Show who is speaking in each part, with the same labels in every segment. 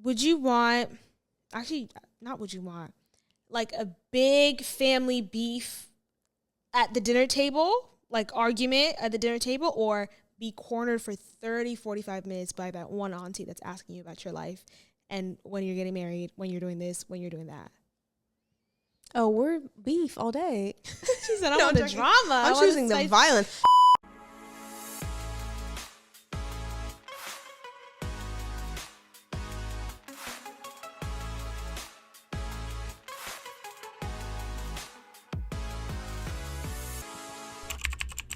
Speaker 1: would you want, actually, not would you want, like a big family beef at the dinner table, like argument at the dinner table, or be cornered for 30, 45 minutes by that one auntie that's asking you about your life and when you're getting married, when you're doing this, when you're doing that?
Speaker 2: Oh, we're beef all day.
Speaker 1: She said, I want the drama.
Speaker 2: I'm choosing the violence.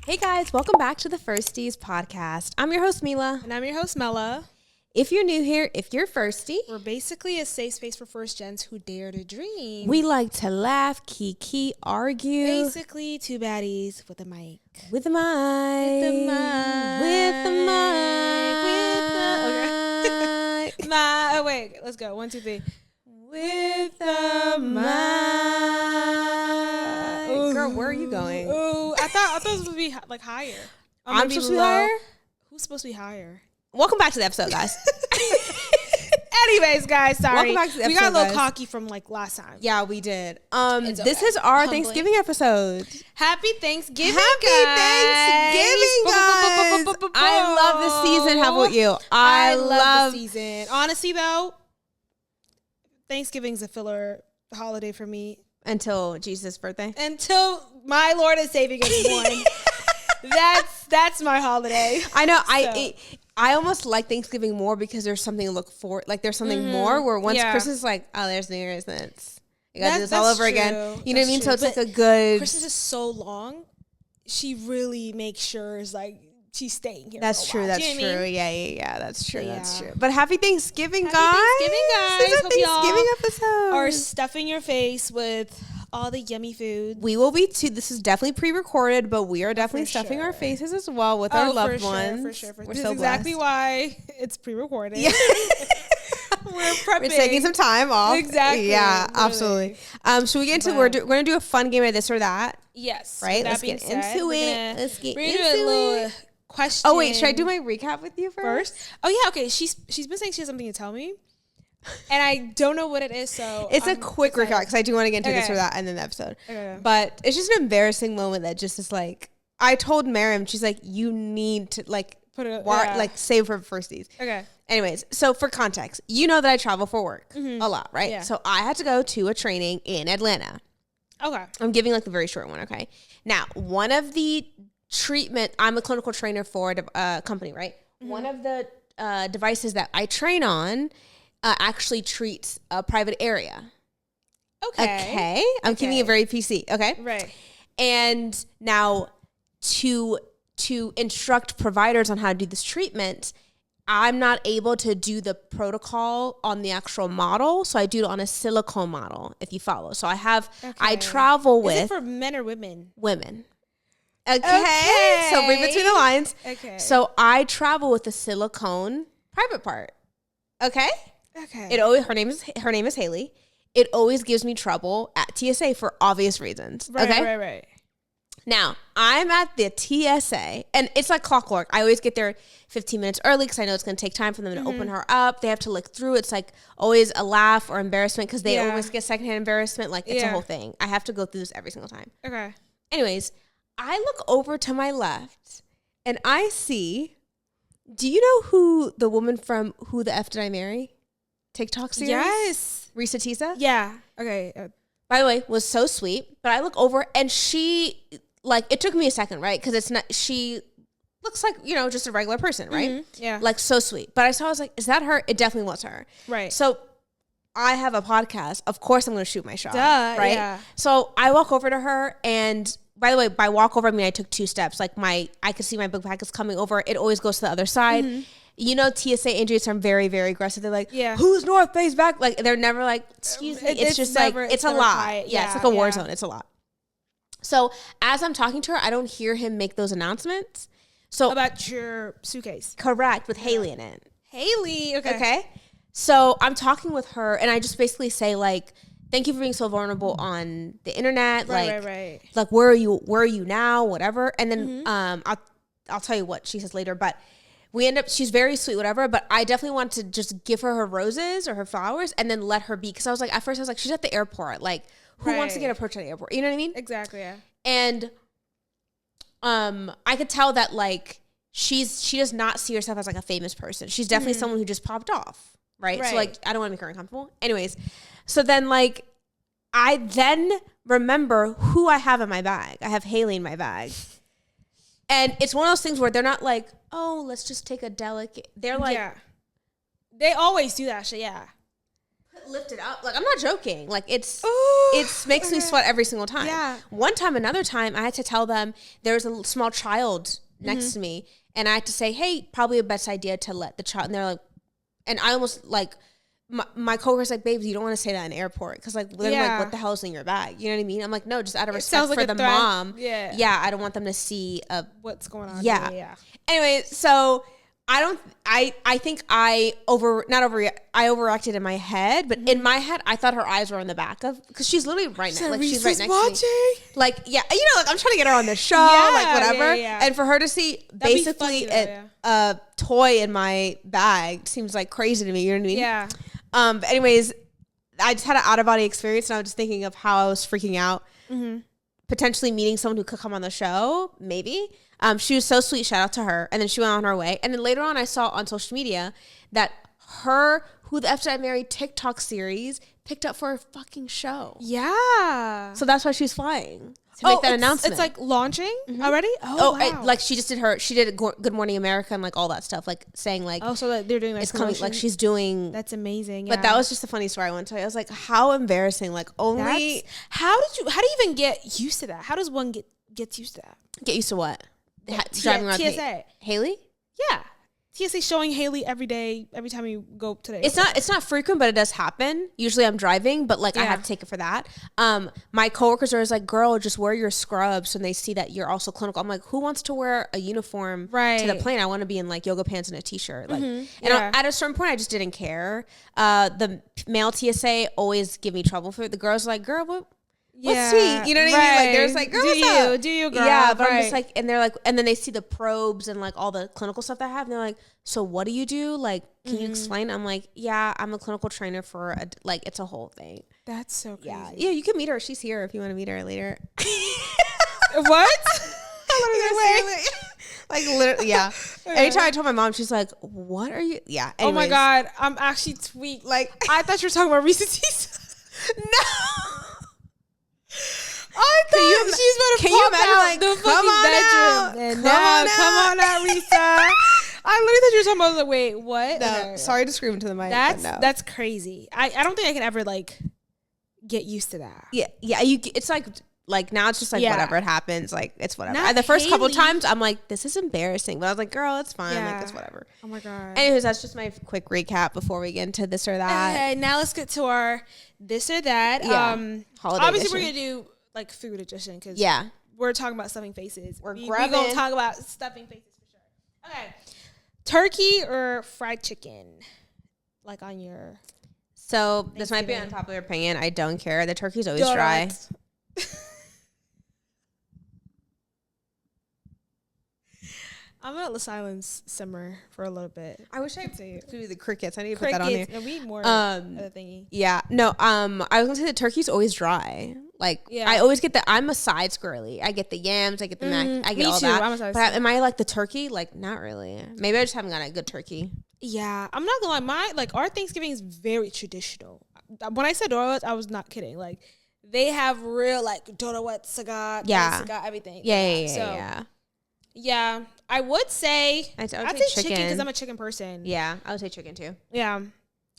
Speaker 2: Hey guys, welcome back to the Firsties podcast. I'm your host, Mila.
Speaker 1: And I'm your host, Mela.
Speaker 2: If you're new here, if you're firsty,
Speaker 1: we're basically a safe space for first gens who dare to dream.
Speaker 2: We like to laugh, kiki, argue.
Speaker 1: Basically, two baddies with a mic.
Speaker 2: With the mic.
Speaker 1: With the mic.
Speaker 2: With the mic.
Speaker 1: With the mic. Oh, wait. Let's go. 1, 2, 3.
Speaker 2: With the mic. Girl, where are you going?
Speaker 1: Ooh, I thought it was supposed to be like higher.
Speaker 2: I'm supposed to be higher?
Speaker 1: Who's supposed to be higher?
Speaker 2: Welcome back to the episode, guys.
Speaker 1: Anyways, guys, sorry.
Speaker 2: Welcome back to the episode,
Speaker 1: we got a little cocky from like last time.
Speaker 2: Yeah, we did.
Speaker 1: It's
Speaker 2: This
Speaker 1: okay.
Speaker 2: is our
Speaker 1: Humbling.
Speaker 2: Thanksgiving episode.
Speaker 1: Happy Thanksgiving,
Speaker 2: Happy Thanksgiving, guys. I love the season. How about you? I love
Speaker 1: the season. Honestly, though, Thanksgiving's a filler holiday for me.
Speaker 2: Until Jesus' birthday.
Speaker 1: Until my Lord and Savior gets born. That's my holiday.
Speaker 2: I know. I almost like Thanksgiving more because there's something to look for. Like there's something more where once Christmas is like, oh, there's New Year's, then you got to do this all over again. You know what I mean? So it's like a good.
Speaker 1: Christmas is so long. She really makes sure is like she's staying here.
Speaker 2: That's true. That's true.
Speaker 1: I mean?
Speaker 2: Yeah. That's true.
Speaker 1: Yeah.
Speaker 2: That's true. But happy Thanksgiving, guys.
Speaker 1: Thanksgiving, guys.
Speaker 2: This is a
Speaker 1: Hope y'all
Speaker 2: Thanksgiving episode.
Speaker 1: are stuffing your face with all the yummy food.
Speaker 2: We will be too. This is definitely pre-recorded, but we are definitely stuffing our faces as well with our loved ones.
Speaker 1: For sure.
Speaker 2: We're
Speaker 1: This
Speaker 2: so
Speaker 1: is exactly
Speaker 2: blessed.
Speaker 1: why it's pre-recorded.
Speaker 2: Yeah.
Speaker 1: We're prepping.
Speaker 2: We're taking some time off.
Speaker 1: Exactly.
Speaker 2: Yeah,
Speaker 1: Literally.
Speaker 2: absolutely. Should we get into? We're going to do a fun game of this or that.
Speaker 1: Yes.
Speaker 2: Right.
Speaker 1: Let's
Speaker 2: get into it. Let's get
Speaker 1: we're
Speaker 2: into
Speaker 1: gonna do a little
Speaker 2: it.
Speaker 1: question.
Speaker 2: Oh wait, should I do my recap with you first?
Speaker 1: Oh yeah. Okay. She's been saying she has something to tell me, and I don't know what it is. So
Speaker 2: It's a quick recap because I do want to get into this or that and then the episode.
Speaker 1: Okay.
Speaker 2: But it's just an embarrassing moment that just is like. I told Miriam, she's like, you need to like
Speaker 1: Put it
Speaker 2: like save her firsties.
Speaker 1: Okay.
Speaker 2: Anyways, so for context, you know that I travel for work a lot, right?
Speaker 1: Yeah.
Speaker 2: So I had to go to a training in Atlanta.
Speaker 1: Okay.
Speaker 2: I'm giving like the very short one, okay? Now, one of the I'm a clinical trainer for a company, right? One of the devices that I train on actually treats a private area. Okay? I'm keeping it very PC, okay?
Speaker 1: Right.
Speaker 2: And now to instruct providers on how to do this treatment, I'm not able to do the protocol on the actual model, so I do it on a silicone model, if you follow. So I travel with...
Speaker 1: Is it for men or women?
Speaker 2: Women. Okay. So read between the lines.
Speaker 1: Okay.
Speaker 2: So I travel with a silicone private part. Okay?
Speaker 1: Okay.
Speaker 2: Her name is Haley. It always gives me trouble at TSA for obvious reasons.
Speaker 1: Right,
Speaker 2: okay?
Speaker 1: Right.
Speaker 2: Now, I'm at the TSA, and it's like clockwork. I always get there 15 minutes early because I know it's going to take time for them to open her up. They have to look through. It's like always a laugh or embarrassment because they always get secondhand embarrassment. Like, it's a whole thing. I have to go through this every single time.
Speaker 1: Okay.
Speaker 2: Anyways, I look over to my left, and I see, do you know who the woman from Who the F Did I Marry? TikTok series?
Speaker 1: Yes.
Speaker 2: Risa Tisa?
Speaker 1: Yeah. Okay.
Speaker 2: By the way, was so sweet. But I look over, and she... Like, it took me a second, right? Because it's not, she looks like, just a regular person, right?
Speaker 1: Mm-hmm. Yeah.
Speaker 2: Like, so sweet. But I was like, is that her? It definitely was her.
Speaker 1: Right.
Speaker 2: So I have a podcast. Of course, I'm going to shoot my shot.
Speaker 1: Duh,
Speaker 2: right?
Speaker 1: yeah.
Speaker 2: So I walk over to her, and by the way, by walk over, I mean, I took 2 steps. Like, I could see my book pack is coming over. It always goes to the other side. Mm-hmm. You know, TSA agents are very, very aggressive. They're like, who's North Face back? Like, they're never like, excuse me. It's just never, like, it's a lot. Quiet. Yeah, it's like a war zone. It's a lot. So as I'm talking to her, I don't hear him make those announcements. So
Speaker 1: about your suitcase.
Speaker 2: Correct, with Haley in it.
Speaker 1: Haley, okay.
Speaker 2: So I'm talking with her, and I just basically say, like, thank you for being so vulnerable on the internet.
Speaker 1: Right.
Speaker 2: Like, where are you now? Whatever. And then I'll tell you what she says later. But she's very sweet, whatever, but I definitely want to just give her roses or her flowers and then let her be. Because I was like, at first I was like, she's at the airport. Like, who wants to get approached at the airport? You know what I mean?
Speaker 1: Exactly, yeah.
Speaker 2: And I could tell that, like, she does not see herself as, like, a famous person. She's definitely someone who just popped off, right? So, like, I don't want to make her uncomfortable. Anyways, so then, like, I then remember who I have in my bag. I have Haley in my bag. And it's one of those things where they're not like, oh, let's just take a delicate. They're like,
Speaker 1: they always do that shit. Yeah,
Speaker 2: lift it up. Like, I'm not joking. Like, it makes me sweat every single time.
Speaker 1: Yeah.
Speaker 2: One time, another time, I had to tell them there was a small child next to me, and I had to say, hey, probably a best idea to let the child. And they're like, and I almost like. My coworker's like, babes, you don't want to say that in the airport. Because, like, they're like, what the hell is in your bag? You know what I mean? I'm like, no, just out of respect for the mom.
Speaker 1: Yeah.
Speaker 2: Yeah, I don't want them to see
Speaker 1: what's going on.
Speaker 2: Yeah. Anyway, so I think I overreacted in my head. But in my head, I thought her eyes were on the back of, because she's literally right next. Like, she's right next to me. Like, yeah, you know, like, I'm trying to get her on the show, like, whatever. Yeah. And for her to see basically a toy in my bag seems like crazy to me. You know what I mean?
Speaker 1: Yeah.
Speaker 2: But anyways, I just had an out of body experience, and I was just thinking of how I was freaking out, potentially meeting someone who could come on the show, maybe. She was so sweet. Shout out to her. And then she went on her way. And then later on, I saw on social media that her Who the F Did I Marry TikTok series picked up for a fucking show.
Speaker 1: Yeah.
Speaker 2: So that's why she's flying. To make that announcement.
Speaker 1: It's like launching already?
Speaker 2: Wow. Like she did Good Morning America and like all that stuff, like saying like,
Speaker 1: oh, so that they're doing like
Speaker 2: it's coming, like she's doing.
Speaker 1: That's amazing. Yeah.
Speaker 2: But that was just a funny story I want to tell you. I was like, how embarrassing. Like
Speaker 1: how do you even get used to that? How does one get used to that?
Speaker 2: Get used to what? Driving around
Speaker 1: TSA.
Speaker 2: Haley? Yeah.
Speaker 1: TSA showing Haley every day, every time you go to the
Speaker 2: airport. It's not frequent, but it does happen. Usually I'm driving, but like I have to take it for that. My coworkers are always like, girl, just wear your scrubs when they see that you're also clinical. I'm like, who wants to wear a uniform to the plane? I want to be in like yoga pants and a t-shirt. Like, at a certain point I just didn't care. The male TSA always give me trouble for it. The girls are like, girl, what's sweet? You know what I mean? Like there's like, girl,
Speaker 1: do you, girl?
Speaker 2: Yeah, but I'm just like, and they're like, and then they see the probes and like all the clinical stuff that I have, and they're like, so what do you do? Like, can you explain? I'm like, yeah, I'm a clinical trainer for like, it's a whole thing.
Speaker 1: That's so crazy.
Speaker 2: Yeah, you can meet her. She's here if you want to meet her later.
Speaker 1: What?
Speaker 2: Like literally, yeah. Anytime I told my mom, she's like, "What are you?" Yeah. Anyways.
Speaker 1: Oh my god, I'm actually tweaked. Like I thought you were talking about Reese's Pieces.
Speaker 2: No.
Speaker 1: I thought she's gonna pop out like, the fucking bedroom. Come on out, Risa. I literally thought you were talking about, like, wait, what?
Speaker 2: No,
Speaker 1: okay.
Speaker 2: sorry to scream into the mic.
Speaker 1: That's crazy. I don't think I can ever like get used to that.
Speaker 2: Yeah. It's like now it's just like whatever, it happens. Like it's whatever. The first couple of times I'm like, this is embarrassing, but I was like, girl, it's fine. Like it's whatever.
Speaker 1: Oh my god.
Speaker 2: Anyways, that's just my quick recap before we get into this or that.
Speaker 1: Okay, now let's get to our this or that.
Speaker 2: Holiday
Speaker 1: obviously
Speaker 2: edition.
Speaker 1: We're gonna do like food edition because we're talking about stuffing faces. We're gonna talk about stuffing faces for sure. Okay, turkey or fried chicken, like on your.
Speaker 2: So this might be an unpopular opinion. I don't care. The turkey's always dry.
Speaker 1: I'm gonna let the silence simmer for a little bit.
Speaker 2: I wish I could do the crickets. I need to put that on there.
Speaker 1: No, we need more of the thingy.
Speaker 2: Yeah. No. I was gonna say the turkey's always dry. Like I always get I'm a sides girly. I get the yams. I get the mac. I get all that. I'm a sides. But am I like the turkey? Like not really. Maybe I just haven't got a good turkey.
Speaker 1: Yeah, I'm not gonna lie. Our Thanksgiving is very traditional. When I said Dorowitz, I was not kidding. Like they have real like Dorowitz, sagat, sagat, everything.
Speaker 2: Yeah.
Speaker 1: Yeah, I would say I'd say chicken because I'm a chicken person.
Speaker 2: Yeah, I would say chicken too.
Speaker 1: Yeah.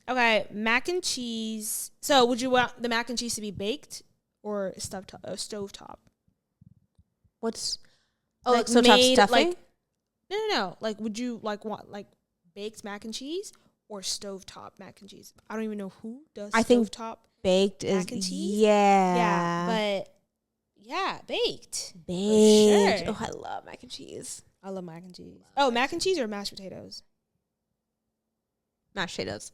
Speaker 1: Okay, mac and cheese. So would you want the mac and cheese to be baked or stovetop?
Speaker 2: What's
Speaker 1: like
Speaker 2: stovetop stuffing?
Speaker 1: Like, no. Like would you want baked mac and cheese or stovetop mac and cheese? I don't even know who does stovetop
Speaker 2: baked
Speaker 1: mac
Speaker 2: is
Speaker 1: and cheese.
Speaker 2: Yeah,
Speaker 1: but. Yeah, baked.
Speaker 2: Baked. Sure. Oh, I love mac and cheese.
Speaker 1: I love mac and cheese. Oh, mac and cheese or mashed potatoes?
Speaker 2: Mashed potatoes.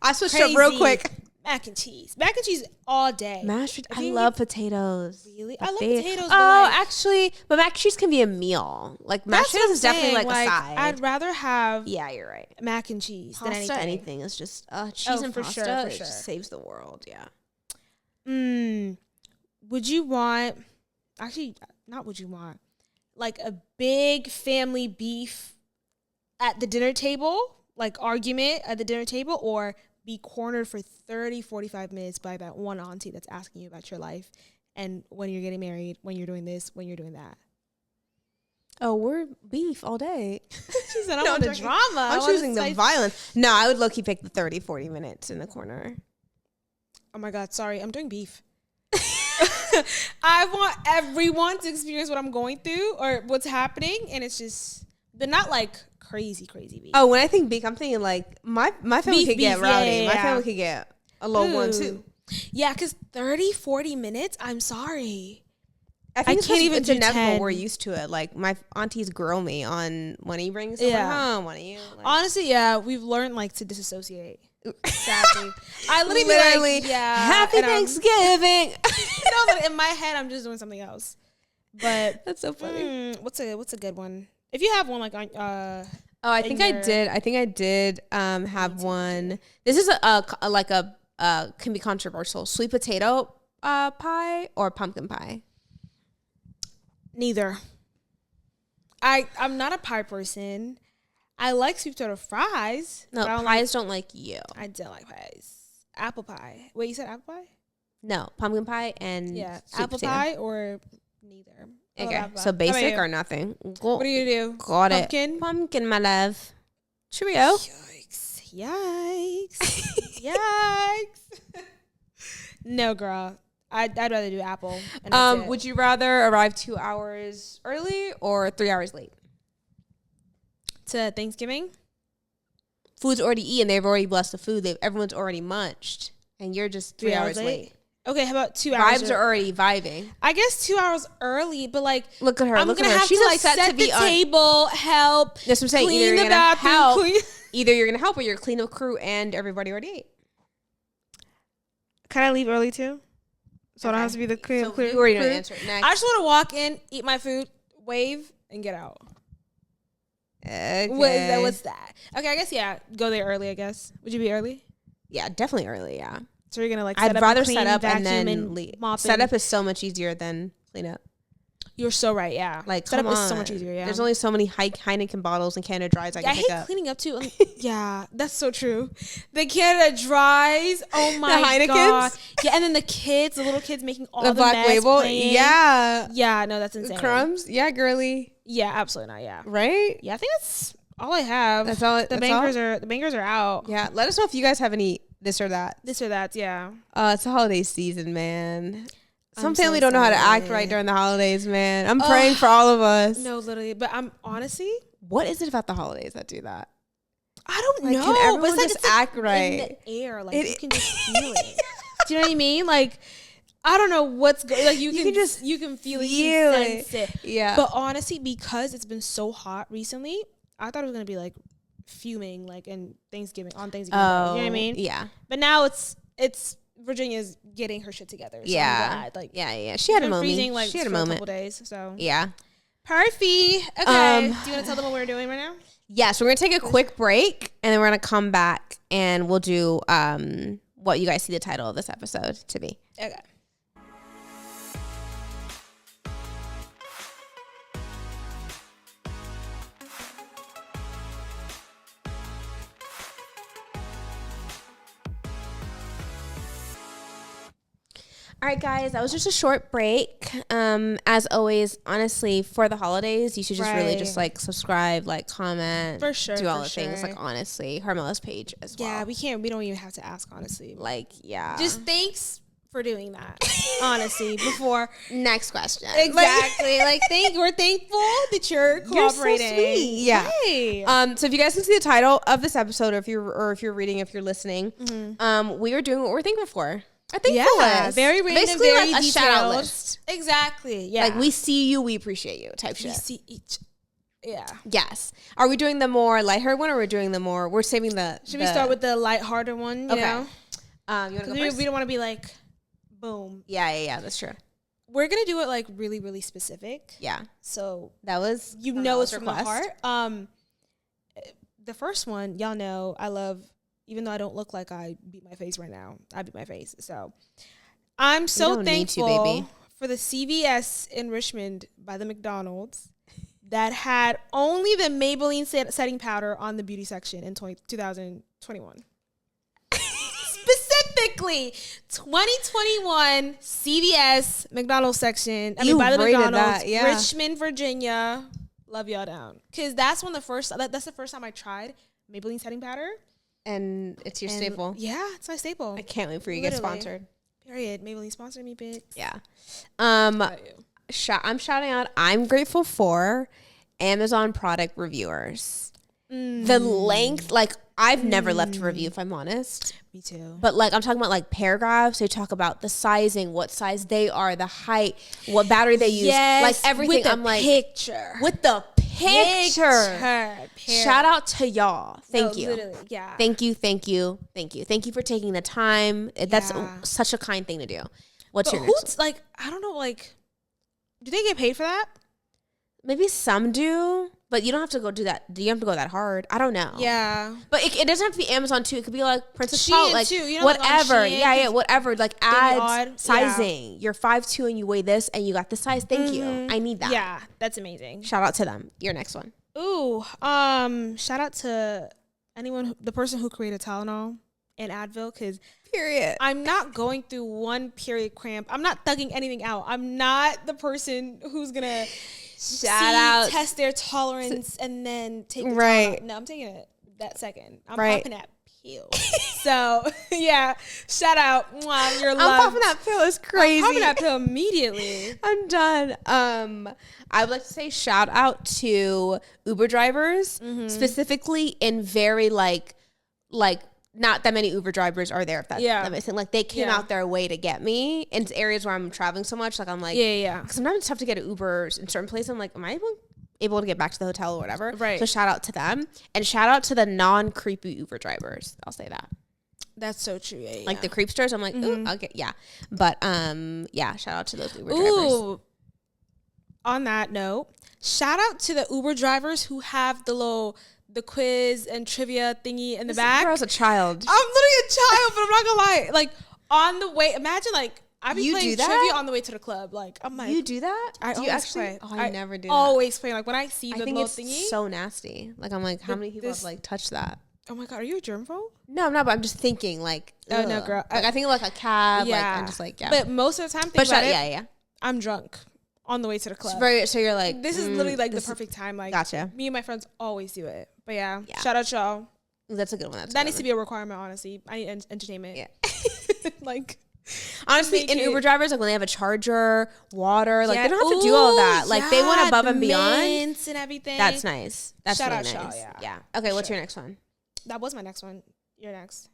Speaker 2: I switched up real quick.
Speaker 1: Mac and cheese. Mac and cheese all day.
Speaker 2: I love potatoes.
Speaker 1: Really? I love potatoes.
Speaker 2: Actually, but mac and cheese can be a meal. Like mashed potatoes is definitely like a side.
Speaker 1: I'd rather have
Speaker 2: you're right.
Speaker 1: Mac and cheese
Speaker 2: than anything. Anything is just cheese and pasta. For sure. Just saves the world. Yeah.
Speaker 1: Would you want? Actually, not would you want? Like a big family beef at the dinner table, like argument at the dinner table, or be cornered for 30, 45 minutes by that one auntie that's asking you about your life and when you're getting married, when you're doing this, when you're doing that.
Speaker 2: Oh, we're beef all day.
Speaker 1: She said, I want the drama.
Speaker 2: I'm choosing the violence. No, I would low-key pick the 30, 40 minutes in the corner.
Speaker 1: Oh my God, sorry. I'm doing beef. I want everyone to experience what I'm going through or what's happening. And it's just, but not like crazy beef.
Speaker 2: Oh, when I think beef, I'm thinking like my family could get rowdy. Yeah. My family could get a little one too.
Speaker 1: Yeah, because 30, 40 minutes, I'm sorry.
Speaker 2: I can't even do inevitable. 10. We're used to it. Like my aunties grill me on when he brings someone home. When you
Speaker 1: honestly, we've learned like to disassociate. Sadly, I literally be like,
Speaker 2: Happy Thanksgiving.
Speaker 1: In my head, I'm just doing something else. But
Speaker 2: that's so funny.
Speaker 1: What's a good one? If you have one like on
Speaker 2: I think I did have one. This is a can be controversial. Sweet potato pie or pumpkin pie?
Speaker 1: Neither. I'm not a pie person. I like sweet potato fries.
Speaker 2: No, pies don't like you.
Speaker 1: I don't like pies. Apple pie. Wait, you said apple pie?
Speaker 2: No, pumpkin pie and sweet
Speaker 1: apple
Speaker 2: potato.
Speaker 1: Pie or neither.
Speaker 2: Okay, so basic or nothing.
Speaker 1: What are you gonna do?
Speaker 2: Got
Speaker 1: Pumpkin?
Speaker 2: It. Pumpkin, my love. Cheerio.
Speaker 1: Yikes. Yikes. No, girl. I'd rather do apple.
Speaker 2: Would you rather arrive 2 hours early or 3 hours late?
Speaker 1: To Thanksgiving?
Speaker 2: Food's already eaten. They've already blessed the food. Everyone's already munched. And you're just 3 hours late.
Speaker 1: Okay, how about 2 hours?
Speaker 2: Vibes are already vibing.
Speaker 1: I guess 2 hours early, but like,
Speaker 2: look at her.
Speaker 1: I'm gonna have to like set the table, help.
Speaker 2: That's what I'm saying. Either you're gonna help, either you're gonna help, or you're clean the crew, and everybody already ate.
Speaker 1: Can I leave early too? So I don't have to be the clean.
Speaker 2: So you already know the answer. Next.
Speaker 1: I just want to walk in, eat my food, wave, and get out.
Speaker 2: Okay.
Speaker 1: What's that? Okay, I guess go there early. I guess. Would you be early?
Speaker 2: Yeah, definitely early. Yeah.
Speaker 1: So you're gonna like.
Speaker 2: I'd rather set up and then leave. Set up is so much easier than clean up.
Speaker 1: You're so right. Yeah.
Speaker 2: Like
Speaker 1: set up is so much easier. Yeah.
Speaker 2: There's only so many Heineken bottles and Canada Dries I can pick up.
Speaker 1: I hate cleaning up too. Yeah, that's so true. The Canada Dries. Oh my God. Yeah, and then the little kids making all the
Speaker 2: Black
Speaker 1: mess
Speaker 2: Label.
Speaker 1: Playing.
Speaker 2: Yeah.
Speaker 1: Yeah. No, that's insane.
Speaker 2: Crumbs. Yeah, girly.
Speaker 1: Yeah, absolutely not. Yeah.
Speaker 2: Right.
Speaker 1: Yeah, I think that's all I have.
Speaker 2: That's all.
Speaker 1: The bangers are out.
Speaker 2: Yeah. Let us know if you guys have any this or that.
Speaker 1: Yeah.
Speaker 2: It's the holiday season, man. Some family don't know how to act right during the holidays, man. I'm praying for all of us.
Speaker 1: No, literally. But I'm honestly,
Speaker 2: what is it about the holidays that do that?
Speaker 1: I don't know.
Speaker 2: Can everyone just act right?
Speaker 1: In the air, like you can just feel it. Do you know what I mean? Like I don't know what's going. Like you can feel it. You can sense it.
Speaker 2: Yeah.
Speaker 1: But honestly, because it's been so hot recently, I thought it was gonna be like fuming, like on Thanksgiving.
Speaker 2: Oh,
Speaker 1: you know what I mean?
Speaker 2: Yeah.
Speaker 1: But now it's Virginia's getting her shit together. So
Speaker 2: yeah.
Speaker 1: I'm glad. Like
Speaker 2: she had a moment.
Speaker 1: Freezing, like,
Speaker 2: she had a
Speaker 1: for
Speaker 2: moment.
Speaker 1: A couple days. So
Speaker 2: yeah.
Speaker 1: Perfect. Okay. Do you want to tell them what we're doing right now?
Speaker 2: Yes, we're gonna take a quick break and then we're gonna come back and we'll do what you guys see the title of this episode to be.
Speaker 1: Okay.
Speaker 2: All right, guys, that was just a short break. As always, honestly, for the holidays, you should just really just like subscribe, like comment,
Speaker 1: for sure,
Speaker 2: do all the things. Like honestly, Harmela's page as well.
Speaker 1: Yeah, we don't even have to ask, honestly.
Speaker 2: Like, yeah,
Speaker 1: just thanks for doing that. Honestly, before
Speaker 2: next question,
Speaker 1: exactly. Like, we're thankful that you're cooperating.
Speaker 2: You're so sweet. Yeah.
Speaker 1: Hey.
Speaker 2: So if you guys can see the title of this episode, or if you're reading, if you're listening, we are doing what we're thankful for. A thankful list.
Speaker 1: Very random,
Speaker 2: basically
Speaker 1: very
Speaker 2: like a
Speaker 1: detailed.
Speaker 2: shout out list.
Speaker 1: Exactly. Yeah.
Speaker 2: Like we see you, we appreciate you type shit.
Speaker 1: We see each. Yeah.
Speaker 2: Yes. Are we doing the more lighthearted one, or we're doing the more? We're saving the.
Speaker 1: Should we start with the lighthearted one? You know.
Speaker 2: You want to go first?
Speaker 1: We don't want to be like, boom.
Speaker 2: Yeah. That's true.
Speaker 1: We're gonna do it like really, really specific.
Speaker 2: Yeah.
Speaker 1: So
Speaker 2: that was
Speaker 1: it's from the heart. The first one, y'all know, I love. Even though I don't look like I beat my face right now, I beat my face. So I'm so thankful for the CVS in Richmond by the McDonald's that had only the Maybelline setting powder on the beauty section in 2021. Specifically, 2021 CVS McDonald's section. By the McDonald's, Richmond, Virginia. Love y'all down. Because that's the first time I tried Maybelline setting powder.
Speaker 2: And it's your staple.
Speaker 1: Yeah, it's my staple.
Speaker 2: I can't wait for you to get sponsored.
Speaker 1: Period. Maybelline sponsor me, bitch.
Speaker 2: Yeah. I'm shouting out. I'm grateful for Amazon product reviewers. The length, like I've never left a review if I'm honest.
Speaker 1: Me too.
Speaker 2: But like I'm talking about like paragraphs. They talk about the sizing, what size they are, the height, what battery they use, like everything.
Speaker 1: With the picture.
Speaker 2: With the picture. Shout out to y'all. Thank you.
Speaker 1: Literally, yeah.
Speaker 2: Thank you for taking the time. That's such a kind thing to do. What's your next one?
Speaker 1: Like, I don't know, like, do they get paid for that?
Speaker 2: Maybe some do, but you don't have to go do that. Do you have to go that hard? I don't know.
Speaker 1: Yeah.
Speaker 2: But it doesn't have to be Amazon too. It could be like Princess Paul, like
Speaker 1: too. You know,
Speaker 2: whatever.
Speaker 1: Like
Speaker 2: yeah, whatever. Like add sizing. Yeah. You're 5'2" and you weigh this and you got this size. Thank you. I need that.
Speaker 1: Yeah, that's amazing.
Speaker 2: Shout out to them. Your next one.
Speaker 1: Ooh, shout out to the person who created Tylenol and Advil, because
Speaker 2: period.
Speaker 1: I'm not going through one period cramp. I'm not thugging anything out. I'm not the person who's gonna test their tolerance and then take the Tylenol. No, I'm taking it that second. I'm popping that pill. So yeah, shout out. Mwah, you're loved.
Speaker 2: I'm popping that pill. It's crazy.
Speaker 1: I'm popping that pill immediately.
Speaker 2: I'm done. I would like to say shout out to Uber drivers, specifically in very like not that many Uber drivers are there. If that makes sense. Like they came out their way to get me in areas where I'm traveling so much. Like I'm like, because sometimes it's tough to get an Uber in certain places. I'm like, am I able to get back to the hotel or whatever? Right. So shout out to them, and shout out to the non-creepy Uber drivers. I'll say that.
Speaker 1: That's so true. Yeah,
Speaker 2: like the creepsters. I'm like, ooh, okay, yeah. But shout out to those Uber drivers.
Speaker 1: On that note, shout out to the Uber drivers who have the quiz and trivia thingy in the back.
Speaker 2: Girl's a child.
Speaker 1: I'm literally a child, but I'm not gonna lie. Like on the way, imagine like I be playing trivia on the way to the club. Like I'm like,
Speaker 2: you do that?
Speaker 1: Do you actually?
Speaker 2: I never do.
Speaker 1: Always play. Like when I see the little
Speaker 2: it's
Speaker 1: thingy,
Speaker 2: so nasty. Like I'm like, how many people have like touched that?
Speaker 1: Oh my god, are you a germaphobe?
Speaker 2: No, I'm not. But I'm just thinking like,
Speaker 1: oh no, girl.
Speaker 2: Like I think of like a cab. Yeah. Like I'm just like, yeah.
Speaker 1: But most of the time, I'm drunk on the way to the club.
Speaker 2: So you're like,
Speaker 1: this is literally like the perfect time. Like,
Speaker 2: gotcha.
Speaker 1: Me and my friends always do it. But yeah. Shout out y'all.
Speaker 2: That's a good one.
Speaker 1: That needs to be a requirement, honestly. I need entertainment.
Speaker 2: Yeah.
Speaker 1: Like,
Speaker 2: honestly, in Uber drivers, like when they have a charger, water, like they don't have to do all that. Like they went above and beyond.
Speaker 1: Mints and everything.
Speaker 2: That's nice. That's
Speaker 1: shout
Speaker 2: really
Speaker 1: out
Speaker 2: nice.
Speaker 1: Y'all,
Speaker 2: yeah. Okay, what's your next one?
Speaker 1: That was my next one. You're next.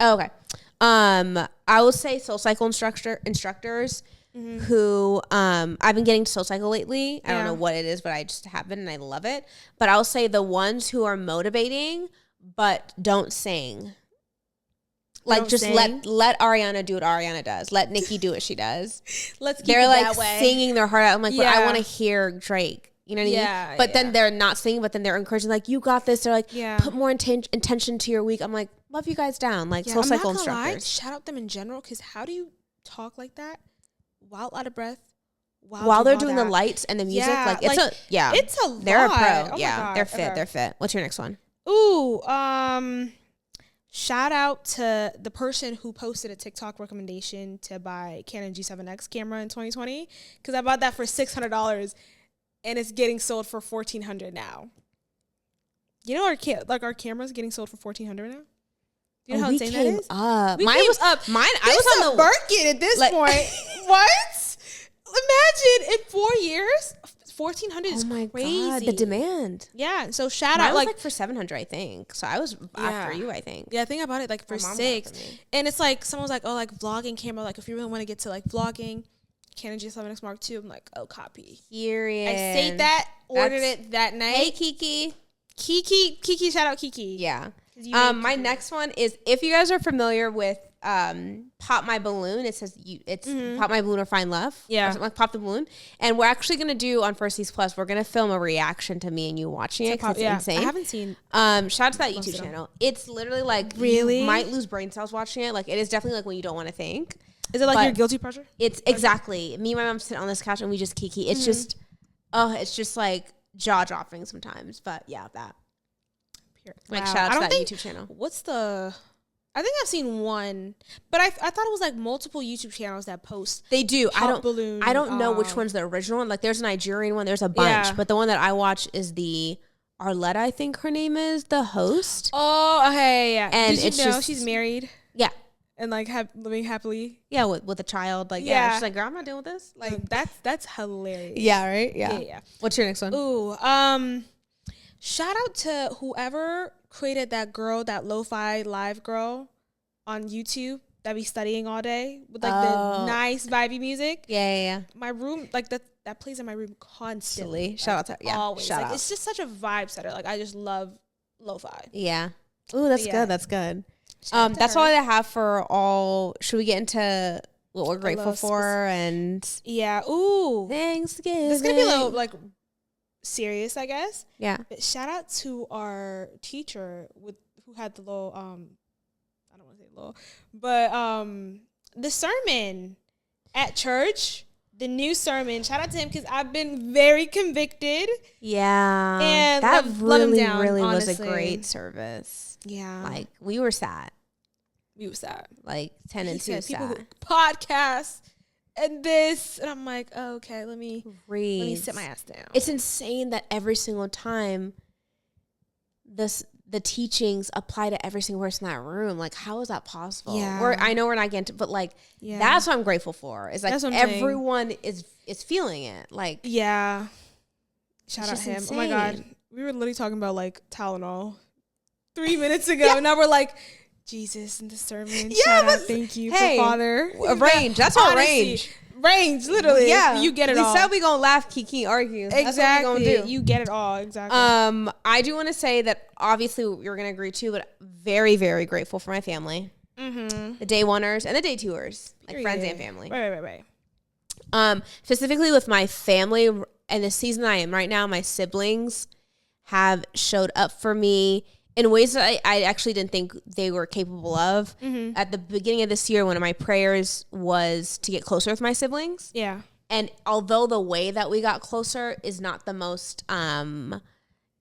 Speaker 2: Oh, okay. I will say SoulCycle instructors who I've been getting to SoulCycle lately. I don't know what it is, but I just have been and I love it. But I'll say the ones who are motivating but don't sing. Like just let Ariana do what Ariana does. Let Nicki do what she does.
Speaker 1: Let's keep
Speaker 2: They're
Speaker 1: it
Speaker 2: like
Speaker 1: that way.
Speaker 2: Singing their heart out. I'm like, but I want to hear Drake. You know what I mean? But then they're not singing, but then they're encouraging, like, you got this. They're like, put more intention to your week. I'm like, love you guys down. Like, SoulCycle instructors.
Speaker 1: Shout out them in general, because how do you talk like that while out of breath?
Speaker 2: While they're doing the lights and the music? Like, it's a lot. They're a pro.
Speaker 1: Oh
Speaker 2: they're fit. They're fit. What's your next one?
Speaker 1: Ooh, shout out to the person who posted a TikTok recommendation to buy Canon G7X camera in 2020, because I bought that for $600 and it's getting sold for $1,400 now. You know, our camera's getting sold for $1,400 now. You know how insane that is?
Speaker 2: Mine was up. I was on the
Speaker 1: market at this point. What? Imagine in 4 years, $1,400 is crazy.
Speaker 2: God, the demand.
Speaker 1: Yeah, so shout
Speaker 2: Mine
Speaker 1: out
Speaker 2: was like for $700, I think. So I was after you, I think.
Speaker 1: Yeah, I think I bought it like for $600. And it's like someone was like, oh, like vlogging camera. Like if you really want to get to like vlogging, Canon G7X Mark II. I'm like, oh, copy.
Speaker 2: Period.
Speaker 1: I saved that, ordered it that night.
Speaker 2: Hey, Kiki.
Speaker 1: Kiki, shout out Kiki.
Speaker 2: Yeah. My next one is, if you guys are familiar with Pop My Balloon, it's Pop My Balloon or Find Love.
Speaker 1: Yeah.
Speaker 2: Or something like Pop the Balloon. And we're actually going to do on Firsties Plus, we're going to film a reaction to me and you watching it, because it's insane.
Speaker 1: I haven't seen.
Speaker 2: Shout out to that YouTube channel. It's literally like, you might lose brain cells watching it. Like, it is definitely like when you don't want to think.
Speaker 1: Is it like your guilty pleasure?
Speaker 2: It's exactly. Me and my mom sit on this couch and we just kiki. It's just, it's just like jaw dropping sometimes. But yeah, that. Like, shout out to that YouTube channel.
Speaker 1: I think I've seen one, but I thought it was like multiple YouTube channels that post.
Speaker 2: They do. I don't know which one's the original one. Like, there's a Nigerian one. There's a bunch, but the one that I watch is the Arletta, I think her name is, the host.
Speaker 1: Oh, okay, yeah.
Speaker 2: And
Speaker 1: did you know she's married?
Speaker 2: Yeah.
Speaker 1: And like living happily.
Speaker 2: Yeah, with a child. Like, yeah. She's like, girl, I'm not dealing with this.
Speaker 1: Like, that's hilarious.
Speaker 2: Yeah, right? Yeah.
Speaker 1: Yeah.
Speaker 2: What's your next one?
Speaker 1: Ooh, shout out to whoever created that girl, that lo-fi live girl on YouTube that be studying all day with like the nice vibey music.
Speaker 2: Yeah.
Speaker 1: My room, like that plays in my room constantly.
Speaker 2: Shout out to her. Yeah.
Speaker 1: Always.
Speaker 2: Shout out.
Speaker 1: It's just such a vibe setter. Like, I just love lo-fi.
Speaker 2: Yeah. Ooh, that's good. That's good. That's
Speaker 1: her.
Speaker 2: all I have for all. Should we get into what we're grateful for? And
Speaker 1: yeah. Ooh.
Speaker 2: Thanksgiving.
Speaker 1: This is gonna be a little like serious, I guess.
Speaker 2: Yeah.
Speaker 1: But shout out to our teacher who had the little I don't want to say little, but the sermon at church, the new sermon. Shout out to him, because I've been very convicted.
Speaker 2: Yeah.
Speaker 1: And
Speaker 2: that
Speaker 1: let him
Speaker 2: really,
Speaker 1: down,
Speaker 2: really
Speaker 1: honestly.
Speaker 2: was a great service.
Speaker 1: Yeah.
Speaker 2: Like, we were sad.
Speaker 1: We were sad.
Speaker 2: Like 10 and 2 sad.
Speaker 1: People who podcast and this, and I'm like, oh, okay, let me sit my ass down.
Speaker 2: It's insane that every single time the teachings apply to every single person in that room. Like, how is that possible?
Speaker 1: Yeah.
Speaker 2: I know we're not getting to, but like, that's what I'm grateful for. Is like everyone is feeling it. Like,
Speaker 1: yeah. Shout out him.
Speaker 2: Insane.
Speaker 1: Oh my God. We were literally talking about like Tylenol 3 minutes ago. Now we're like, Jesus in the sermon.
Speaker 2: Yeah,
Speaker 1: shout out, thank you for Father.
Speaker 2: Range. That's our range.
Speaker 1: Range, literally.
Speaker 2: Yeah.
Speaker 1: You get it all.
Speaker 2: We said we gonna laugh, kiki, argue.
Speaker 1: Exactly.
Speaker 2: That's what we gonna do.
Speaker 1: You get it all. Exactly.
Speaker 2: I do want to say that obviously you're gonna agree too, but very, very grateful for my family. Mm-hmm. The day oneers and the day twoers, like friends and family.
Speaker 1: Right.
Speaker 2: Specifically with my family and the season I am right now, my siblings have showed up for me in ways that I actually didn't think they were capable of. Mm-hmm. At the beginning of this year, one of my prayers was to get closer with my siblings.
Speaker 1: Yeah.
Speaker 2: And although the way that we got closer is not the most,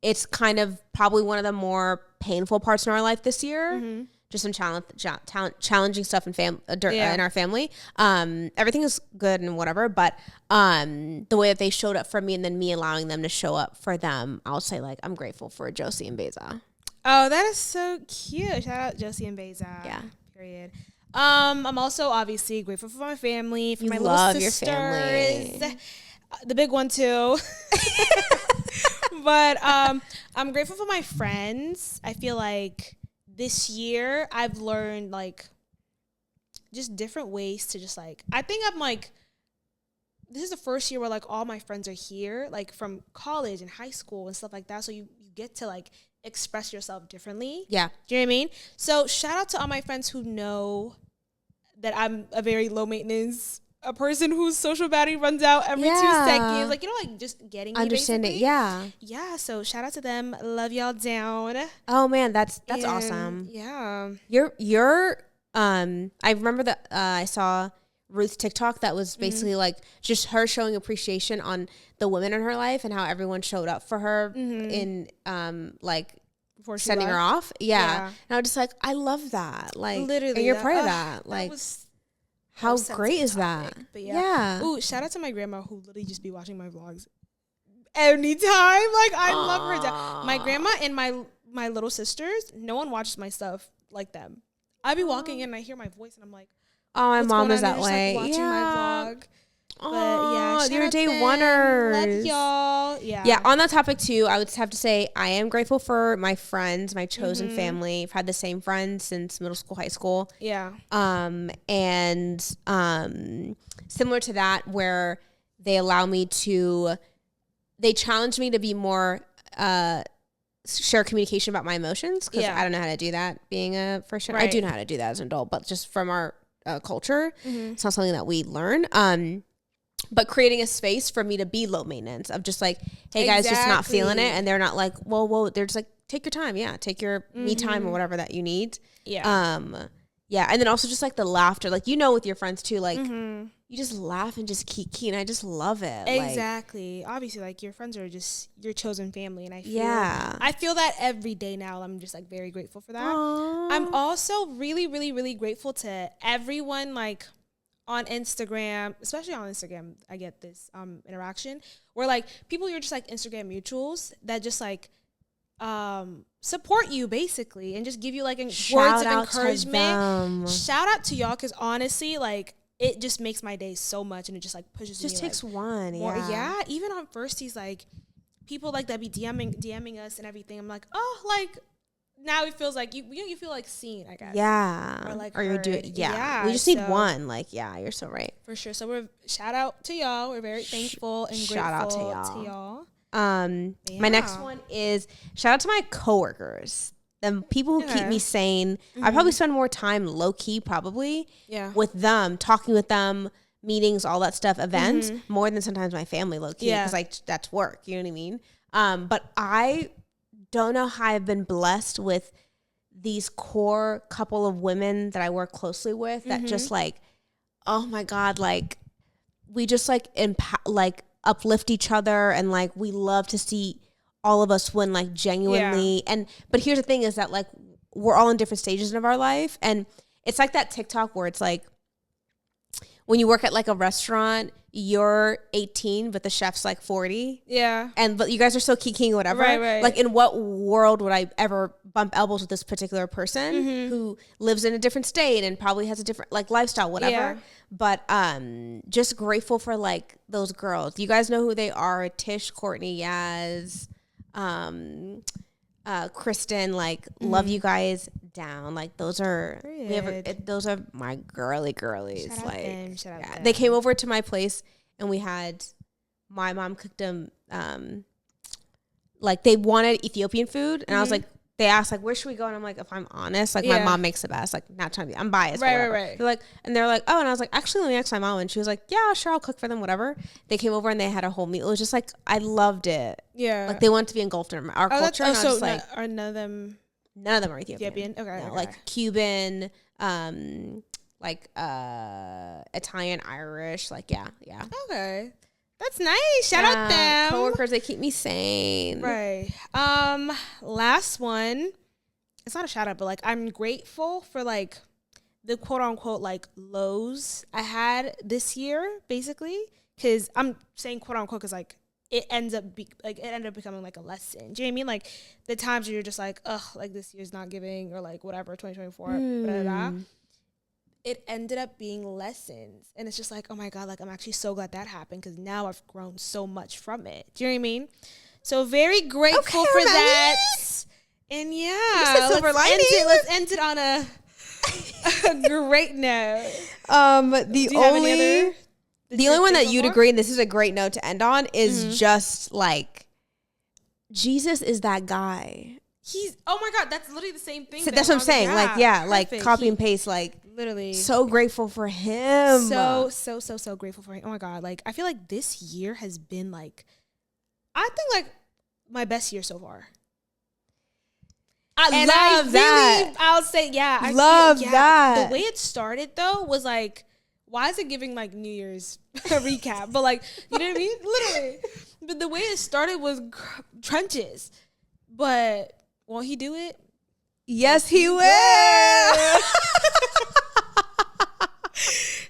Speaker 2: it's kind of probably one of the more painful parts in our life this year. Mm-hmm. Just some challenging stuff in our family. Everything is good and whatever, but the way that they showed up for me and then me allowing them to show up for them, I'll say, like, I'm grateful for Josie and Beza.
Speaker 1: Oh, that is so cute. Shout out Josie and Beza.
Speaker 2: Yeah.
Speaker 1: Period. I'm also obviously grateful for my family, for my little sisters. Your family. The big one too. But I'm grateful for my friends. I feel like this year I've learned like just different ways to just like, I think I'm like, this is the first year where like all my friends are here, like from college and high school and stuff like that. So you get to like express yourself differently.
Speaker 2: Yeah.
Speaker 1: Do you know what I mean? So shout out to all my friends who know that I'm a very low maintenance, a person whose social battery runs out every 2 seconds. Like, you know, like just getting me
Speaker 2: understanding.
Speaker 1: basically.
Speaker 2: Yeah.
Speaker 1: Yeah. So shout out to them. Love y'all down.
Speaker 2: Oh man, that's awesome.
Speaker 1: Yeah.
Speaker 2: You're I remember that I saw Ruth's TikTok that was basically like just her showing appreciation on the women in her life and how everyone showed up for her in like before sending her off. Yeah. And I was just like, I love that. Like, literally, and you're part of that. Like, how great is that?
Speaker 1: But yeah. Ooh, shout out to my grandma who literally just be watching my vlogs anytime. Like, I love her. My grandma and my little sisters, no one watches my stuff like them. I be walking in and I hear my voice and I'm like,
Speaker 2: oh, my mom is that way.
Speaker 1: Like, watching my vlog. But yeah,
Speaker 2: you're day oneers.
Speaker 1: Love y'all.
Speaker 2: Yeah. On that topic too, I would have to say I am grateful for my friends, my chosen family. I've had the same friends since middle school, high school.
Speaker 1: Yeah.
Speaker 2: And similar to that, where they allow me to, they challenge me to be more share communication about my emotions, because I don't know how to do that being a first generation. I do know how to do that as an adult, but just from our culture, it's not something that we learn. But creating a space for me to be low maintenance of just like, hey guys, just not feeling it. And they're not like, whoa, they're just like, take your time. Yeah. Take your me time or whatever that you need. Yeah. Yeah. And then also just like the laughter, like, you know, with your friends too, like you just laugh and just kiki. And I just love it.
Speaker 1: Exactly. Like, obviously, like your friends are just your chosen family. And I feel that every day now. I'm just like very grateful for that. Aww. I'm also really, really, really grateful to everyone, like, on Instagram, especially on Instagram, I get this interaction where like people, you're just like Instagram mutuals that just like support you basically and just give you like words of encouragement. Shout out to y'all, because honestly, like it just makes my day so much, and it just like pushes me. It just
Speaker 2: takes
Speaker 1: like,
Speaker 2: one,
Speaker 1: yeah. Even on Firsties, like people like that be DMing us and everything. I'm like, oh, like. Now it feels like you feel like seen, I guess.
Speaker 2: Yeah.
Speaker 1: Or like
Speaker 2: you're doing, we just need one. Like, yeah, you're so right.
Speaker 1: For sure. So we're shout out to y'all. We're very thankful and grateful
Speaker 2: out to
Speaker 1: y'all.
Speaker 2: My next one is shout out to my coworkers. The people who keep me sane. I probably spend more time low key probably with them, talking with them, meetings, all that stuff, events, more than sometimes my family low key, because like that's work, you know what I mean? But I don't know how I've been blessed with these core couple of women that I work closely with that just like, oh my God, like we just like like uplift each other, and like we love to see all of us win, like genuinely. But here's the thing is that like we're all in different stages of our life, and it's like that TikTok where it's like when you work at like a restaurant, you're 18, but the chef's like 40. Yeah. But you guys are still kikiing or whatever. Right. Like, in what world would I ever bump elbows with this particular person who lives in a different state and probably has a different like lifestyle, whatever. Yeah. But just grateful for like those girls. You guys know who they are: Tish, Courtney, Yaz, Kristen. Like, love you guys down. Like, those are those are my girlies. Shout like out Shout out them. They came over to my place and we had my mom cooked them like they wanted Ethiopian food, and I was like, they asked like, where should we go? And I'm like, if I'm honest, like my mom makes the best. Like, not trying to be, I'm biased. Right. They're like, oh, and I was like, actually, let me ask my mom. And she was like, yeah, sure, I'll cook for them, whatever. They came over and they had a whole meal. It was just like, I loved it. Yeah. Like, they wanted to be engulfed in our culture. And I was just like,
Speaker 1: are none of them
Speaker 2: are Ethiopian. Okay. No, like Cuban, like Italian, Irish, like yeah.
Speaker 1: Okay. That's nice. Shout out them.
Speaker 2: Coworkers, they keep me sane.
Speaker 1: Right. Last one. It's not a shout out, but like I'm grateful for like the quote unquote like lows I had this year, basically. Cause I'm saying quote unquote because like it ended up becoming like a lesson. Do you know what I mean? Like the times where you're just like, ugh, like this year's not giving, or like whatever, 2024, blah, blah, blah. It ended up being lessons. And it's just like, oh my God, like I'm actually so glad that happened, because now I've grown so much from it. Do you know what I mean? So very grateful for that. And yeah, let's end it on a great note.
Speaker 2: The only one that you'd agree, and this is a great note to end on, is just like, Jesus is that guy.
Speaker 1: Oh my God, that's literally the same thing.
Speaker 2: So that's what I'm saying. Like copy and paste, like
Speaker 1: literally.
Speaker 2: So grateful for him.
Speaker 1: So grateful for him. Oh my God. Like, I feel like this year has been like, I think like my best year so far. I'll say, yeah. I love that. The way it started though was like, why is it giving like New Year's recap? But like, you know what I mean? Literally. But the way it started was trenches. But won't he do it?
Speaker 2: Yes, he will.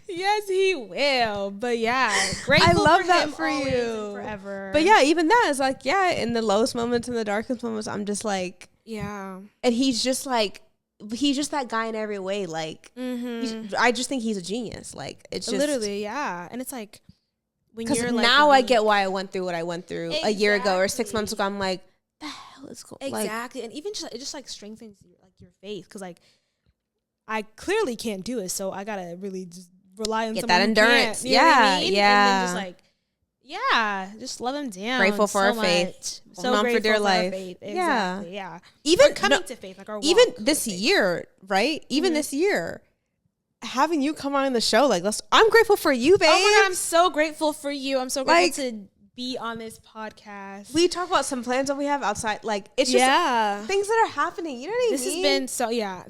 Speaker 1: Yes, he will. But yeah, grateful
Speaker 2: I love
Speaker 1: for
Speaker 2: that
Speaker 1: him
Speaker 2: for you
Speaker 1: forever.
Speaker 2: But yeah, even that is like, yeah, in the lowest moments and the darkest moments, I'm just like, yeah. And he's just that guy in every way. Like, I just think he's a genius. Like, it's just
Speaker 1: literally, yeah. And it's like, when you're
Speaker 2: like, now I get why I went through what I went through a year ago or 6 months ago. I'm like, the hell is going on?
Speaker 1: Exactly. And even it just like strengthens your faith, because like I clearly can't do it, so I gotta really just rely on
Speaker 2: get
Speaker 1: someone
Speaker 2: that endurance.
Speaker 1: Who can, you know what I mean?
Speaker 2: Yeah.
Speaker 1: And then just like, Yeah, just love them down.
Speaker 2: Grateful for our faith.
Speaker 1: So
Speaker 2: Mom
Speaker 1: grateful
Speaker 2: for dear
Speaker 1: for
Speaker 2: life.
Speaker 1: our faith. Exactly. Yeah.
Speaker 2: Even
Speaker 1: coming to faith, like our
Speaker 2: even
Speaker 1: walk
Speaker 2: this
Speaker 1: faith.
Speaker 2: year, right? Even this year, having you come on the show, like, I'm grateful for you, babe.
Speaker 1: Oh my God, I'm so grateful for you. I'm so grateful to be on this podcast.
Speaker 2: We talk about some plans that we have outside. Like, it's just things that are happening. You know what I mean?
Speaker 1: This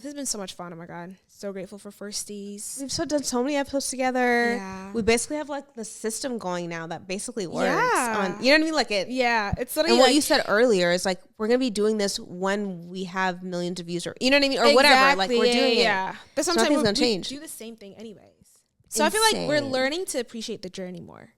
Speaker 1: has been so much fun. Oh my God. So grateful for Firsties.
Speaker 2: We've done so many episodes together.
Speaker 1: Yeah.
Speaker 2: We basically have like the system going now that basically works.
Speaker 1: Yeah.
Speaker 2: You know what I mean? Like it.
Speaker 1: Yeah. It's literally
Speaker 2: and what you said earlier is like, we're going to be doing this when we have millions of views or, you know what I mean? Or whatever. Like we're doing it.
Speaker 1: Yeah. But sometimes
Speaker 2: nothing's going to change.
Speaker 1: We do the same thing anyways. So I feel like we're learning to appreciate the journey more.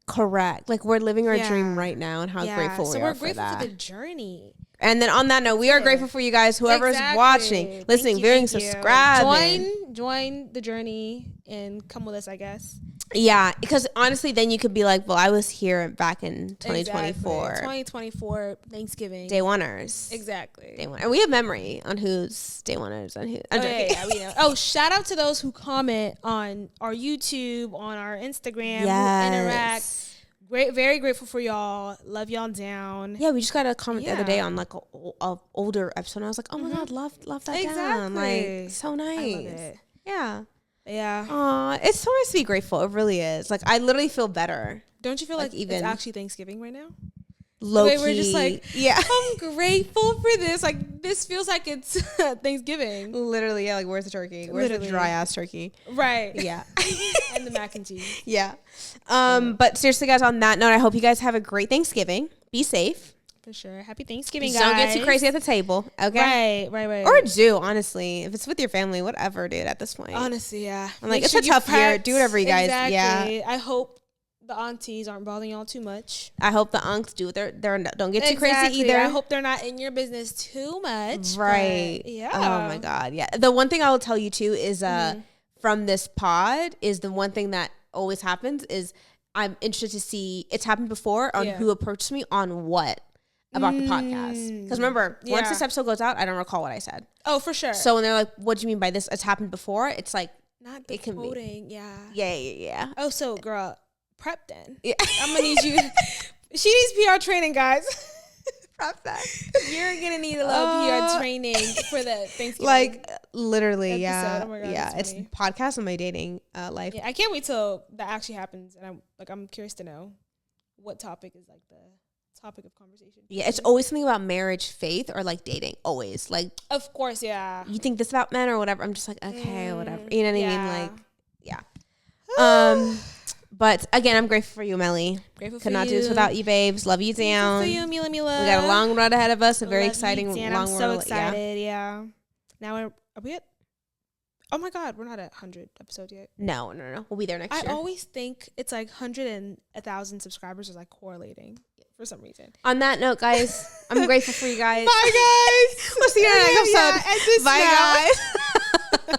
Speaker 2: Correct. Like we're living our dream right now and how grateful we are for that. So we're grateful for
Speaker 1: the journey.
Speaker 2: And then on that note, we are grateful for you guys, whoever's watching, listening, viewing, subscribing.
Speaker 1: Join the journey and come with us, I guess.
Speaker 2: Yeah, because honestly, then you could be like, well, I was here back in 2024.
Speaker 1: Exactly. 2024, Thanksgiving.
Speaker 2: Day oneers.
Speaker 1: Exactly.
Speaker 2: Day one. And we have memory on who's day oneers and who.
Speaker 1: We know. Oh, shout out to those who comment on our YouTube, on our Instagram, who interact. Very grateful for y'all. Love y'all down.
Speaker 2: Yeah, we just got a comment the other day on like a older episode. And I was like, oh my God, love that down. Like, so nice.
Speaker 1: I love it.
Speaker 2: Yeah.
Speaker 1: Yeah.
Speaker 2: Aw, it's so nice to be grateful. It really is. Like, I literally feel better.
Speaker 1: Don't you feel like it's actually Thanksgiving right now?
Speaker 2: Low key.
Speaker 1: We're just like, I'm grateful for this. Like, this feels like it's Thanksgiving.
Speaker 2: Literally, yeah. Like, where's the turkey? Where's the dry ass turkey?
Speaker 1: Right.
Speaker 2: Yeah.
Speaker 1: And the mac and cheese.
Speaker 2: Yeah. But seriously, guys, on that note, I hope you guys have a great Thanksgiving. Be safe.
Speaker 1: For sure. Happy Thanksgiving, guys.
Speaker 2: Don't get too crazy at the table. Okay.
Speaker 1: Right.
Speaker 2: Or do, honestly. If it's with your family, whatever, dude, at this point.
Speaker 1: Honestly, yeah.
Speaker 2: I'm like, it's a tough year. Do whatever you guys.
Speaker 1: Exactly.
Speaker 2: Yeah.
Speaker 1: I hope the aunties aren't bothering y'all too much.
Speaker 2: I hope the unks do don't get too crazy either.
Speaker 1: I hope they're not in your business too much.
Speaker 2: Right.
Speaker 1: Yeah.
Speaker 2: Oh my God. Yeah. The one thing I will tell you too is from this pod is the one thing that always happens is I'm interested to see it's happened before on who approached me on what about the podcast. Because remember, once this episode goes out, I don't recall what I said.
Speaker 1: Oh, for sure.
Speaker 2: So when they're like, what do you mean by this? It's happened before. It's like,
Speaker 1: not the quoting. Yeah.
Speaker 2: Yeah.
Speaker 1: Oh, so girl, prep then. Yeah. I'm going to need you. She needs PR training, guys.
Speaker 2: Prep that.
Speaker 1: You're going to need a little PR training for the Thanksgiving.
Speaker 2: Like, literally,
Speaker 1: episode. Oh my God,
Speaker 2: yeah. It's podcast on my dating life.
Speaker 1: Yeah, I can't wait till that actually happens. And I'm curious to know what topic is like the topic of conversation.
Speaker 2: Yeah, it's always something about marriage, faith, or like dating. Always. Like,
Speaker 1: of course, yeah.
Speaker 2: You think this about men or whatever. I'm just like, okay, whatever. You know what I mean? Like, yeah. But again, I'm grateful for you, Melly.
Speaker 1: Grateful for
Speaker 2: Could not
Speaker 1: you.
Speaker 2: do this without you, babes. Love you down.
Speaker 1: Grateful for you, Mila.
Speaker 2: We got a long road ahead of us. A very exciting long road.
Speaker 1: I'm so excited. Yeah. Now are we at? Oh my God, we're not at 100 episodes yet.
Speaker 2: No. We'll be there next year.
Speaker 1: I always think it's like 100 and 1,000 subscribers is like correlating for some reason.
Speaker 2: On that note, guys, I'm grateful for you guys.
Speaker 1: Bye, guys.
Speaker 2: We'll see you in the next episode. Bye, guys.